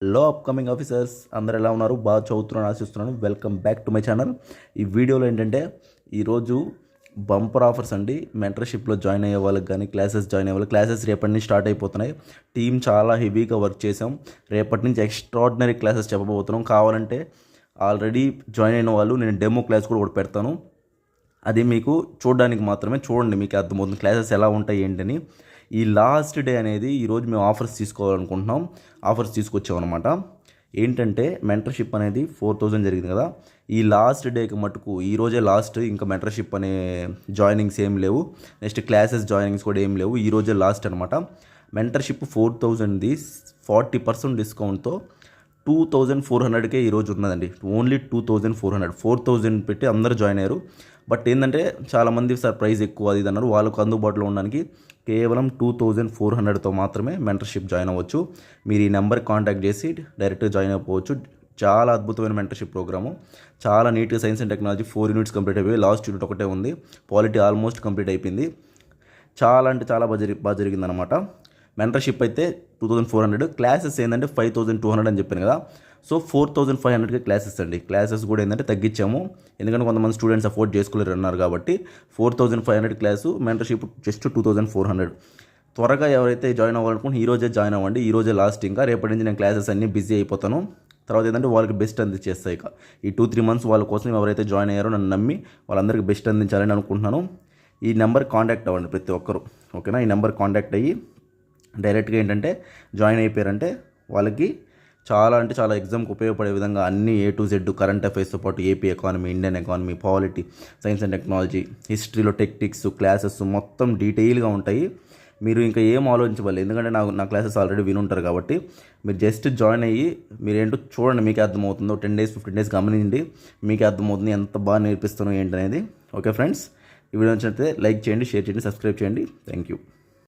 Hello upcoming officers అందరు ఎలా ఉన్నారు? బాగా చదువుతున్నాను ఆశిస్తున్నాను. Welcome back to my channel. ఈ వీడియోలో ఏంటంటే ఈరోజు బంపర్ ఆఫర్స్ అండి. మెంటర్షిప్లో జాయిన్ అయ్యే వాళ్ళకి కానీ క్లాసెస్ జాయిన్ అయ్యే వాళ్ళకి క్లాసెస్ రేపటి నుంచి స్టార్ట్ అయిపోతున్నాయి. టీం చాలా హెవీగా వర్క్ చేసాం. రేపటి నుంచి ఎక్స్ట్రాడినరీ క్లాసెస్ చెప్పబోతున్నాం. కావాలంటే ఆల్రెడీ జాయిన్ అయిన వాళ్ళు నేను డెమో క్లాస్ కూడా ఒకటి పెడతాను. అది మీకు చూడడానికి మాత్రమే, చూడండి మీకు అర్థమవుతుంది క్లాసెస్ ఎలా ఉంటాయి ఏంటని. ఈ లాస్ట్ డే అనేది ఈరోజు మేము ఆఫర్స్ తీసుకోవాలనుకుంటున్నాం. ఆఫర్స్ తీసుకొచ్చామన్నమాట. ఏంటంటే మెంటర్షిప్ అనేది 4000 జరిగింది కదా, ఈ లాస్ట్ డేకి మటుకు ఈరోజే లాస్ట్. ఇంకా మెంటర్షిప్ అనే జాయినింగ్స్ ఏం లేవు, నెక్స్ట్ క్లాసెస్ జాయినింగ్స్ కూడా ఏం లేవు. ఈరోజే లాస్ట్ అనమాట. మెంటర్షిప్ 4000ది 40% డిస్కౌంట్తో 2400కే ఈరోజు ఉన్నదండి. ఓన్లీ 2400, 4000 పెట్టి అందరూ జాయిన్ అయ్యారు. బట్ ఏంటంటే చాలామంది సార్ ప్రైస్ ఎక్కువ అది ఇది అన్నారు. వాళ్ళకు అందుబాటులో ఉండడానికి కేవలం 2400తో మాత్రమే మెంటర్షిప్ జాయిన్ అవ్వచ్చు. మీరు ఈ నెంబర్కి కాంటాక్ట్ చేసి డైరెక్ట్గా జాయిన్ అయిపోవచ్చు. చాలా అద్భుతమైన మెంటర్షిప్ ప్రోగ్రాము. చాలా నీట్గా science and technology 4 units complete అయిపోయి, లాస్ట్ యూనిట్ ఒకటే ఉంది. పాలిటీ ఆల్మోస్ట్ కంప్లీట్ అయిపోయింది. చాలా అంటే చాలా బాగా జరిగిందనమాట. మెంటర్షిప్ అయితే 2400, క్లాసెస్ ఏంటంటే 5200 అని చెప్పాను కదా. సో 4500కి క్లాసెస్ అండి. క్లాసెస్ కూడా ఏంటంటే తగ్గించాము, ఎందుకంటే కొంతమంది స్టూడెంట్స్ అఫోర్డ్ చేసుకోలేరు అన్నారు కాబట్టి 4500 క్లాసు, మెంటర్షిప్ జస్ట్ 2400. త్వరగా ఎవరైతే జాయిన్ అవ్వాలనుకుంటే ఈరోజే జాయిన్ అవ్వండి. ఈరోజే లాస్ట్. ఇంకా రేపటి నుంచి నేను క్లాసెస్ అన్నీ బిజీ అయిపోతాను. తర్వాత ఏంటంటే వాళ్ళకి బెస్ట్ అందించేస్తాయి. ఇక ఈ 2-3 మంత్స్ వాళ్ళ కోసం ఎవరైతే జాయిన్ అయ్యారో నన్ను నమ్మి వాళ్ళందరికీ బెస్ట్ అందించాలని అనుకుంటున్నాను. ఈ నెంబర్ కాంటాక్ట్ అవ్వండి ప్రతి ఒక్కరు, ఓకేనా? ఈ నెంబర్ కాంటాక్ట్ అయ్యి డైరెక్ట్గా ఏంటంటే జాయిన్ అయిపోయారంటే వాళ్ళకి చాలా అంటే చాలా ఎగ్జామ్కి ఉపయోగపడే విధంగా అన్ని A to Z కరెంట్ అఫైర్స్తో పాటు AP economy, Indian economy, polity, science and technology, హిస్టరీలో టెక్టిక్స్, క్లాసెస్ మొత్తం డీటెయిల్గా ఉంటాయి. మీరు ఇంకా ఏం ఆలోచించవాలి, ఎందుకంటే నా క్లాసెస్ ఆల్రెడీ వినుంటారు కాబట్టి మీరు జస్ట్ జాయిన్ అయ్యి మీరేంటో చూడండి, మీకే అర్థమవుతుందో. 10 days 15 days గమనించండి, మీకే అర్థమవుతుంది ఎంత బాగా నేర్పిస్తాను ఏంటనేది. ఓకే ఫ్రెండ్స్, ఈ వీడియో నచ్చినట్లయితే లైక్ చేయండి, షేర్ చేయండి, సబ్స్క్రైబ్ చేయండి. Thank you.